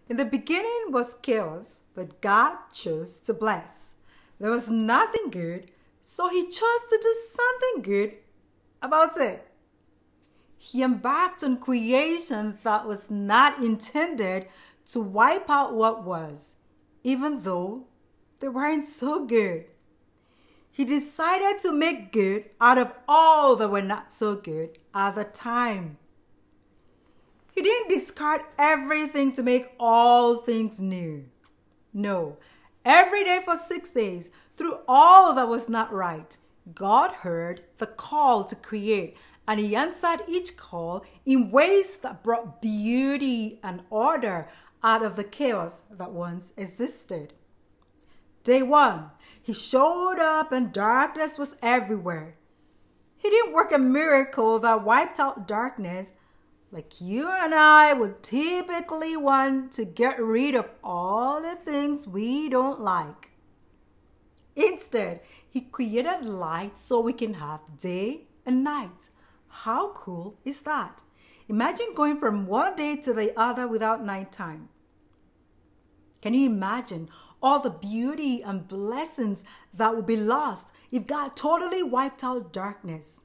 In the beginning was chaos, but God chose to bless. There was nothing good, so he chose to do something good about it. He embarked on creation that was not intended to wipe out what was, even though they weren't so good. He decided to make good out of all that were not so good at the time. He didn't discard everything to make all things new. No, every day for 6 days, through all that was not right, God heard the call to create, and he answered each call in ways that brought beauty and order out of the chaos that once existed. Day 1, he showed up and darkness was everywhere. He didn't work a miracle that wiped out darkness like you and I would typically want to get rid of all the things we don't like. Instead, he created light so we can have day and night. How cool is that? Imagine going from one day to the other without nighttime. Can you imagine all the beauty and blessings that would be lost if God totally wiped out darkness?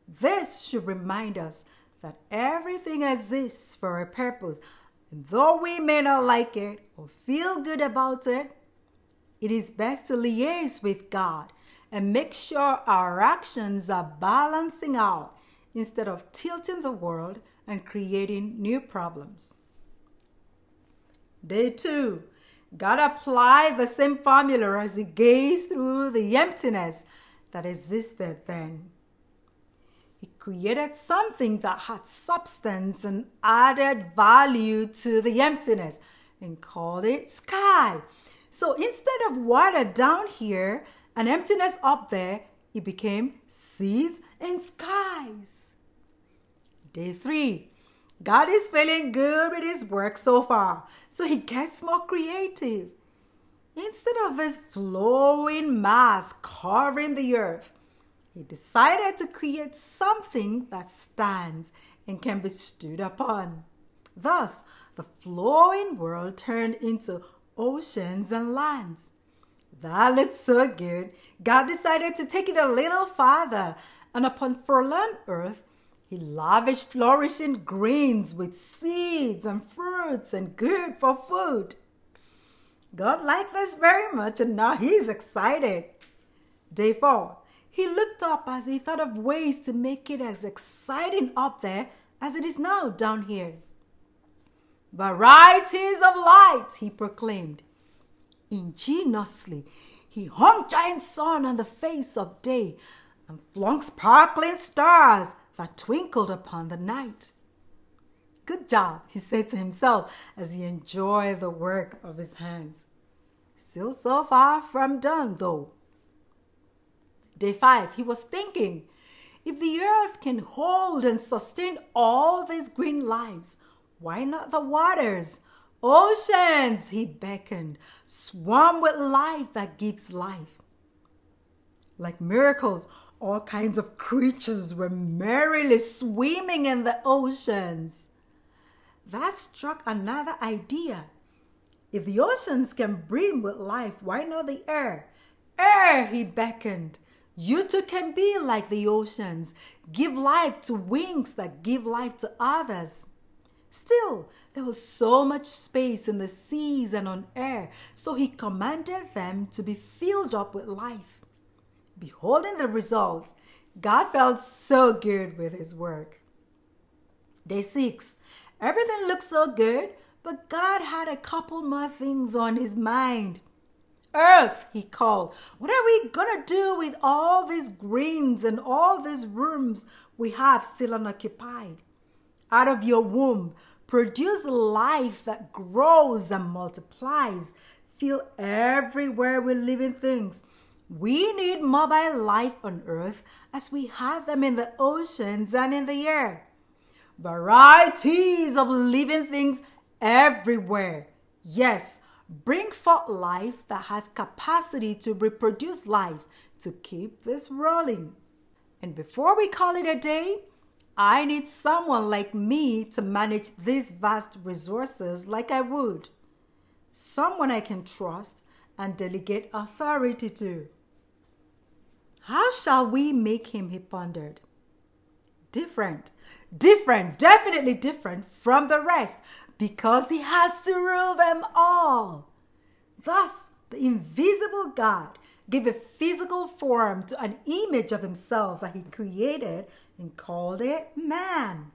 This should remind us that everything exists for a purpose, and though we may not like it or feel good about it, it is best to liaise with God and make sure our actions are balancing out instead of tilting the world and creating new problems. Day 2, God applied the same formula as he gazed through the emptiness that existed then. He created something that had substance and added value to the emptiness and called it sky. So instead of water down here and emptiness up there, it became seas and skies. Day 3, God is feeling good with his work so far, so he gets more creative. Instead of this flowing mass covering the earth, he decided to create something that stands and can be stood upon. Thus, the flowing world turned into oceans and lands. That looked so good, God decided to take it a little farther, and upon forlorn earth, he lavished flourishing greens with seeds and fruits and good for food. God liked this very much, and now he's excited. Day 4, he looked up as he thought of ways to make it as exciting up there as it is now down here. Varieties of light, he proclaimed. Ingeniously, he hung giant sun on the face of day and flung sparkling stars that twinkled upon the night. Good job, he said to himself as he enjoyed the work of his hands. Still so far from done, though. Day 5, he was thinking, if the earth can hold and sustain all these green lives, why not the waters? Oceans, he beckoned, swarm with life that gives life. Like miracles, all kinds of creatures were merrily swimming in the oceans. That struck another idea. If the oceans can brim with life, why not the air? Air, he beckoned. You too can be like the oceans. Give life to wings that give life to others. Still, there was so much space in the seas and on air, so he commanded them to be filled up with life. Beholding the results, God felt so good with his work. Day 6, everything looked so good, but God had a couple more things on his mind. Earth, he called, what are we gonna do with all these greens and all these rooms we have still unoccupied? Out of your womb, produce life that grows and multiplies. Fill everywhere with living things. We need mobile life on earth as we have them in the oceans and in the air. Varieties of living things everywhere. Yes, bring forth life that has capacity to reproduce life to keep this rolling. And before we call it a day, I need someone like me to manage these vast resources like I would. Someone I can trust and delegate authority to. How shall we make him, he pondered. Different, definitely different from the rest, because he has to rule them all. Thus, the invisible God gave a physical form to an image of himself that he created and called it man.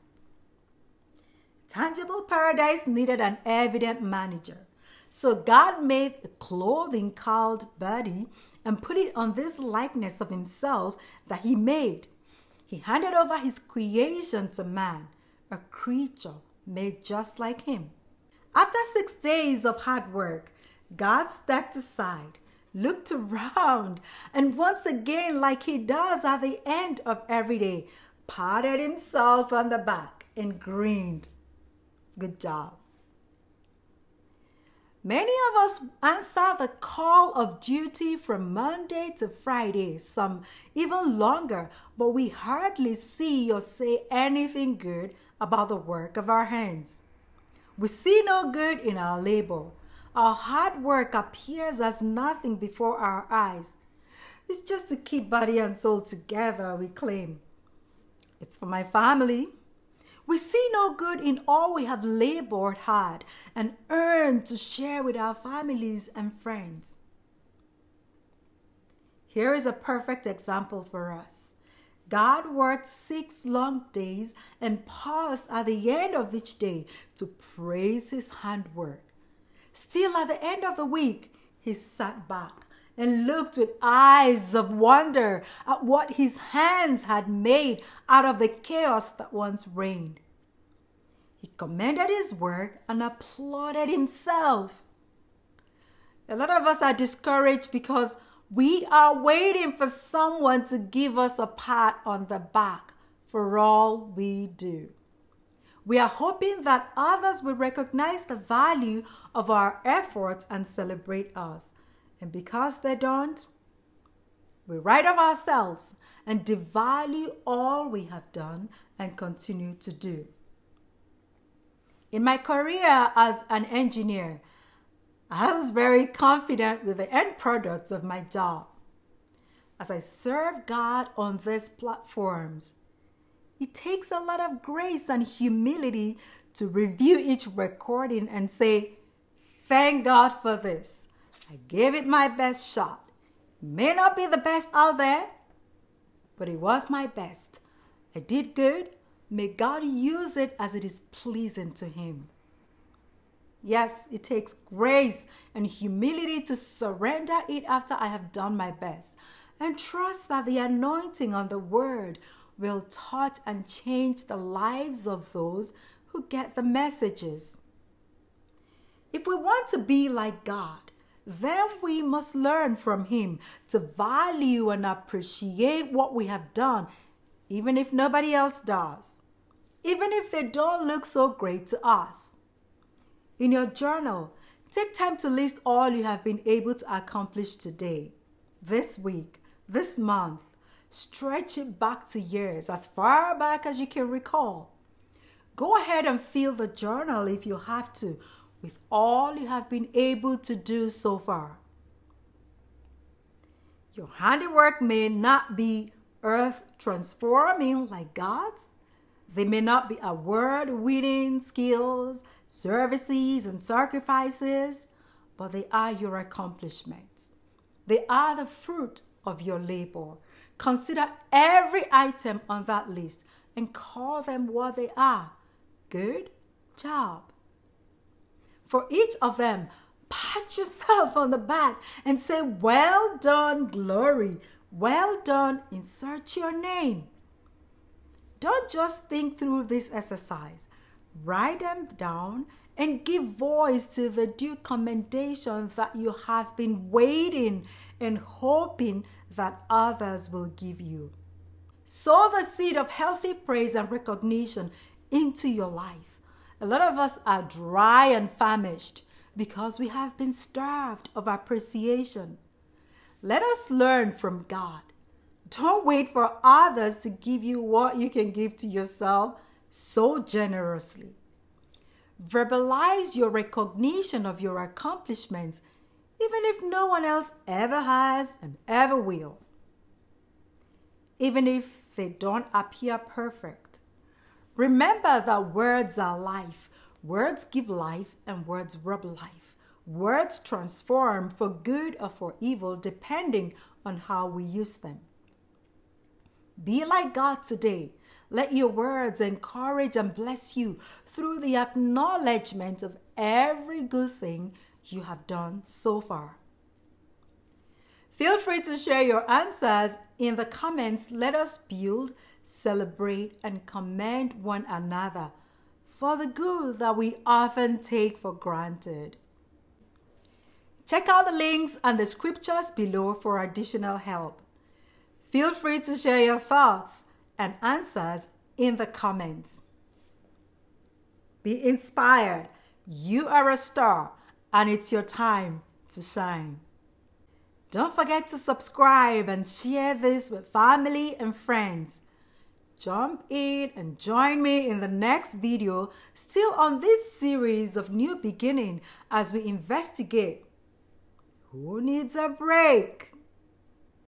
Tangible paradise needed an evident manager. So God made a clothing called body and put it on this likeness of himself that he made. He handed over his creation to man, a creature made just like him. After 6 days of hard work, God stepped aside, looked around, and once again, like he does at the end of every day, patted himself on the back and grinned. Good job. Many of us answer the call of duty from Monday to Friday, some even longer, but we hardly see or say anything good about the work of our hands. We see no good in our labor. Our hard work appears as nothing before our eyes. It's just to keep body and soul together, we claim. It's for my family. We see no good in all we have labored hard and earned to share with our families and friends. Here is a perfect example for us. God worked 6 long days and paused at the end of each day to praise his handwork. Still, at the end of the week, he sat back and looked with eyes of wonder at what his hands had made out of the chaos that once reigned. He commended his work and applauded himself. A lot of us are discouraged because we are waiting for someone to give us a pat on the back for all we do. We are hoping that others will recognize the value of our efforts and celebrate us. And because they don't, we write off ourselves and devalue all we have done and continue to do. In my career as an engineer, I was very confident with the end products of my job. As I serve God on these platforms, it takes a lot of grace and humility to review each recording and say, thank God for this. I gave it my best shot. It may not be the best out there, but it was my best. I did good. May God use it as it is pleasing to him. Yes, it takes grace and humility to surrender it after I have done my best and trust that the anointing on the word will touch and change the lives of those who get the messages. If we want to be like God, then we must learn from him to value and appreciate what we have done, even if nobody else does, even if they don't look so great to us. In your journal, take time to list all you have been able to accomplish today, this week, this month. Stretch it back to years, as far back as you can recall. Go ahead and fill the journal if you have to, with all you have been able to do so far. Your handiwork may not be earth-transforming like God's. They may not be award-winning skills, services, and sacrifices, but they are your accomplishments. They are the fruit of your labor. Consider every item on that list and call them what they are. Good job. For each of them, pat yourself on the back and say, well done, glory. Well done, insert your name. Don't just think through this exercise. Write them down and give voice to the due commendation that you have been waiting and hoping that others will give you. Sow the seed of healthy praise and recognition into your life. A lot of us are dry and famished because we have been starved of appreciation. Let us learn from God. Don't wait for others to give you what you can give to yourself so generously. Verbalize your recognition of your accomplishments, even if no one else ever has and ever will. Even if they don't appear perfect. Remember that words are life. Words give life and words rub life. Words transform for good or for evil depending on how we use them. Be like God today. Let your words encourage and bless you through the acknowledgement of every good thing you have done so far. Feel free to share your answers in the comments. Let us build, celebrate, and commend one another for the good that we often take for granted. Check out the links and the scriptures below for additional help. Feel free to share your thoughts and answers in the comments. Be inspired. You are a star, and it's your time to shine. Don't forget to subscribe and share this with family and friends. Jump in and join me in the next video, still on this series of New Beginning, as we investigate who needs a break.